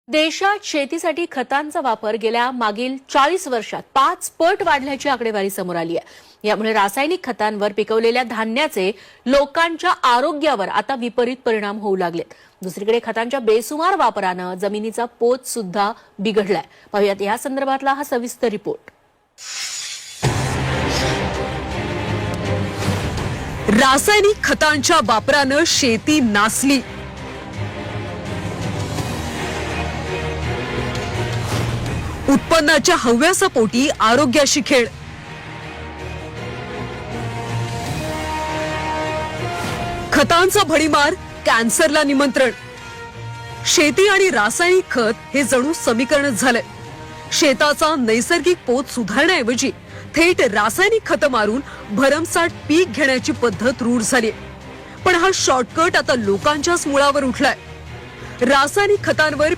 देशात शेतीसाठी खतांचा वापर गेल्या मागील 40 वर्षात 5 पट वाढल्याची आकडेवारी समोर आली आहे। यामुळे रासायनिक खतांवर पिकवलेल्या धान्याचे लोकांच्या आरोग्यावर आता विपरीत परिणाम होऊ लागलेत। दुसरीकडे खतांच्या बेसुमार वापराने जमिनीचा पोत सुद्धा बिघडलाय। पाहूयात या संदर्भातला हा सविस्तर रिपोर्ट। रासायनिक खतांच्या वापराने शेती नासली। उत्पन्नाच्या हव्यासापोटी आरोग्याशी खेळ। खतांचा भडीमार, कॅन्सरला निमंत्रण। शेती आणि रासायनिक खत हे जणू समीकरणच झालंय। शेताचा नैसर्गिक पोत सुधारण्याऐवजी थेट रासायनिक खत मारून भरमसाठ पीक घेण्याची पद्धत रूढ झाली। पण हा शॉर्टकट आता लोकांच्याच मुळावर उठलाय। रासायनिक खतांवर